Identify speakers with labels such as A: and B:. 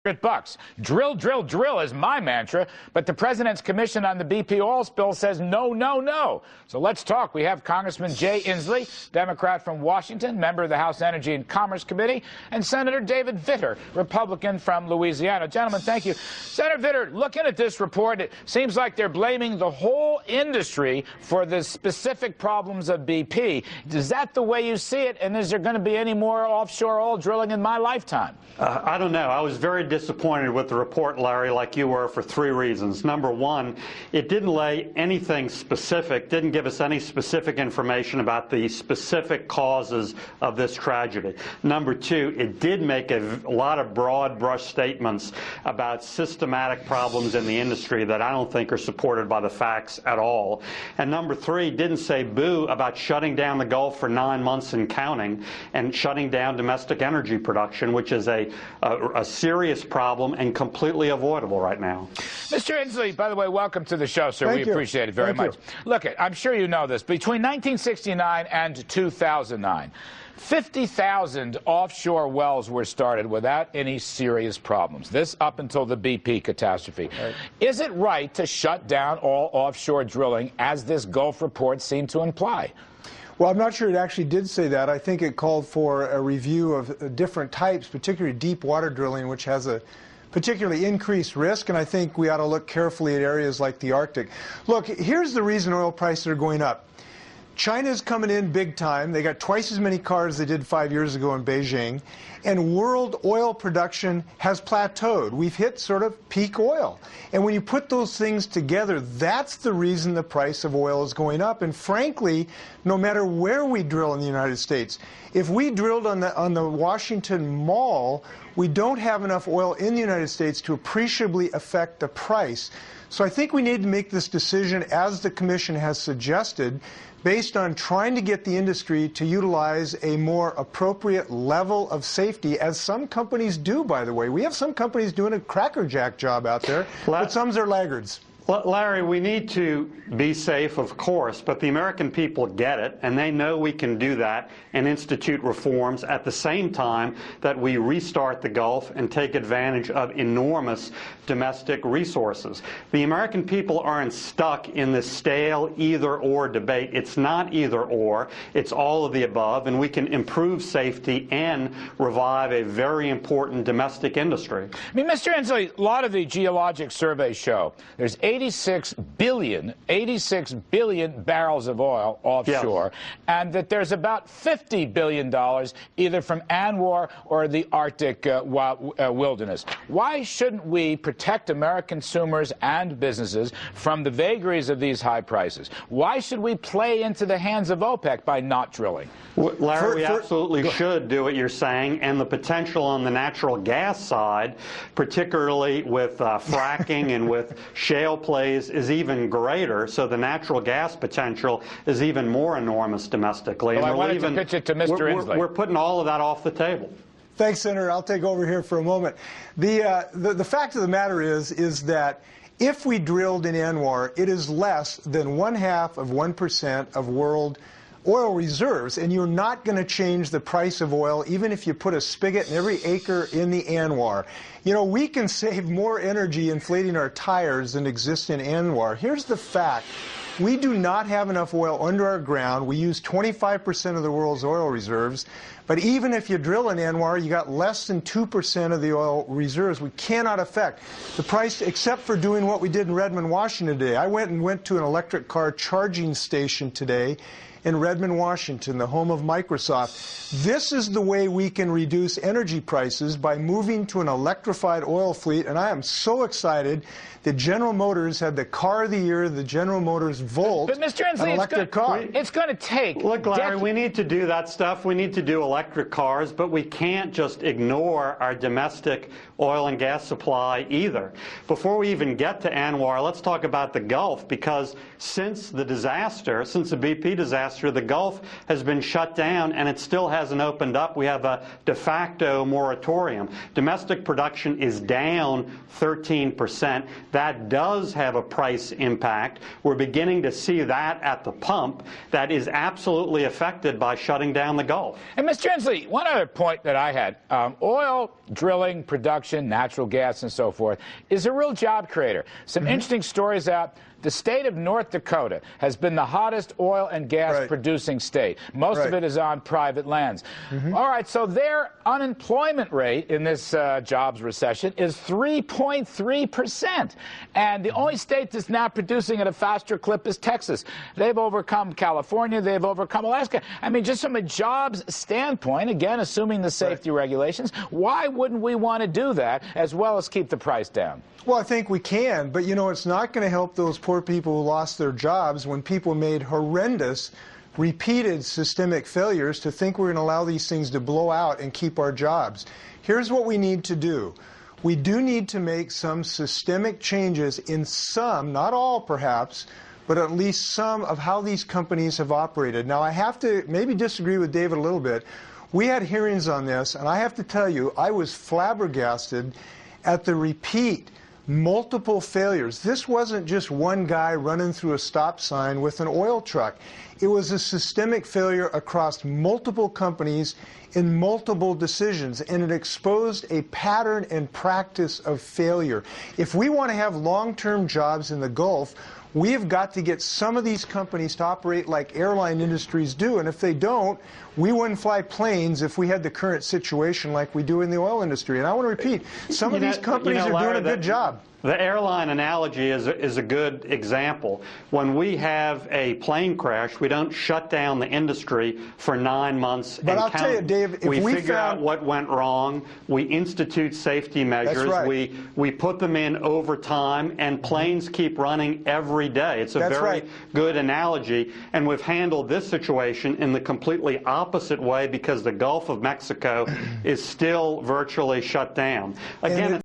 A: $100. Drill, drill, drill is my mantra, but the president's commission on the BP oil spill says no, no, no. So let's talk. We have Congressman Jay Inslee, Democrat from Washington, member of the House Energy and Commerce Committee, and Senator David Vitter, Republican from Louisiana. Gentlemen, thank you. Senator Vitter, looking at this report, it seems like they're blaming the whole industry for the specific problems of BP. Is that the way you see it, and is there going to be any more offshore oil drilling in my lifetime?
B: I don't know. I was very disappointed with the report, Larry, like you were, for three reasons. Number one, it didn't lay anything specific, didn't give us any specific information about the specific causes of this tragedy. Number two, it did make a lot of broad brush statements about systematic problems in the industry that I don't think are supported by the facts at all. And number three, didn't say boo about shutting down the Gulf for 9 months and counting and shutting down domestic energy production, which is a serious problem and completely avoidable right now.
A: Mr. Inslee, by the way, welcome to the show, sir.
C: Thank
A: we appreciate it very much. Look, I'm sure you know this. Between 1969 and 2009, 50,000 offshore wells were started without any serious problems. This up until the BP catastrophe. Right. Is it right to shut down all offshore drilling, as this Gulf report seemed to imply?
C: Well, I'm not sure it actually did say that. I think it called for a review of different types, particularly deep water drilling, which has a particularly increased risk, and I think we ought to look carefully at areas like the Arctic. Look, here's the reason oil prices are going up. China's coming in big time. They got twice as many cars they did 5 years ago in Beijing, and world oil production has plateaued. We've hit sort of peak oil. And when you put those things together, that's the reason the price of oil is going up. And frankly, no matter where we drill in the United States, if we drilled on the Washington Mall, we don't have enough oil in the United States to appreciably affect the price. So I think we need to make this decision, as the Commission has suggested, based on trying to get the industry to utilize a more appropriate level of safety, as some companies do, by the way. We have some companies doing a crackerjack job out there, but some are laggards.
B: Larry, we need to be safe, of course, but the American people get it, and they know we can do that and institute reforms at the same time that we restart the Gulf and take advantage of enormous domestic resources. The American people aren't stuck in this stale either-or debate. It's not either-or. It's all of the above, and we can improve safety and revive a very important domestic industry.
A: I mean, Mr. Inslee, a lot of the geologic surveys show there's 86 billion barrels of oil offshore, yes, and that there's about $50 billion either from ANWR or the Arctic wilderness. Why shouldn't we protect American consumers and businesses from the vagaries of these high prices? Why should we play into the hands of OPEC by not drilling?
B: Larry, we absolutely should do what you're saying, and the potential on the natural gas side, particularly with fracking and with shale plays, is even greater. So the natural gas potential is even more enormous domestically.
A: Well, I wanted to pitch it to Mr. Inslee.
B: We're putting all of that off the table.
C: Thanks, Senator. I'll take over here for a moment. The fact of the matter is that if we drilled in ANWR, it is less than 0.5% of world oil reserves, and you're not going to change the price of oil even if you put a spigot in every acre in the ANWR. You know, we can save more energy inflating our tires than exists in ANWR. Here's the fact. We do not have enough oil under our ground. We use 25% of the world's oil reserves. But even if you drill in ANWR, you got less than 2% of the oil reserves. We cannot affect the price, except for doing what we did in Redmond, Washington today. I went to an electric car charging station today in Redmond, Washington, the home of Microsoft. This is the way we can reduce energy prices, by moving to an electrified oil fleet. And I am so excited that General Motors had the car of the year, the General Motors Volt,
A: but Mr. Inslee,
C: an electric car.
A: It's going to take...
B: Look, Larry, we need to do that stuff. We need to do electric cars, but we can't just ignore our domestic oil and gas supply either. Before we even get to ANWR, let's talk about the Gulf, because since the disaster, since the BP disaster, last year. The Gulf has been shut down, and it still hasn't opened up. We have a de facto moratorium. Domestic production is down 13%. That does have a price impact. We're beginning to see that at the pump. That is absolutely affected by shutting down the Gulf.
A: And Mr. Inslee, one other point that I had, oil drilling, production, natural gas, and so forth, is a real job creator. Some interesting stories out. The state of North Dakota has been the hottest oil and gas producing state. Most of it is on private lands. All right, so their unemployment rate in this jobs recession is 3.3%. And the only state that's now producing at a faster clip is Texas. They've overcome California. They've overcome Alaska. I mean, just from a jobs standpoint, again, assuming the safety regulations, why wouldn't we want to do that as well as keep the price down?
C: Well, I think we can, but you know, it's not going to help those poor people who lost their jobs when people made horrendous, repeated systemic failures to think we're going to allow these things to blow out and keep our jobs. Here's what we need to do. We do need to make some systemic changes in some, not all perhaps, but at least some of how these companies have operated. Now, I have to maybe disagree with David a little bit. We had hearings on this, and I have to tell you, I was flabbergasted at the repeat multiple failures. This wasn't just one guy running through a stop sign with an oil truck. It was a systemic failure across multiple companies in multiple decisions, and it exposed a pattern and practice of failure. If we want to have long-term jobs in the Gulf, we have got to get some of these companies to operate like airline industries do, and if they don't, we wouldn't fly planes if we had the current situation like we do in the oil industry. And I want to repeat, some of these companies are doing a good job.
B: The airline analogy is a good example. When we have a plane crash, we don't shut down the industry for 9 months.
C: But I'll tell you, Dave, if
B: we figure out what went wrong, we institute safety measures, we put them in over time, and planes keep running every day. It's a very good analogy, and we've handled this situation in the completely opposite way because the Gulf of Mexico is still virtually shut down. Again,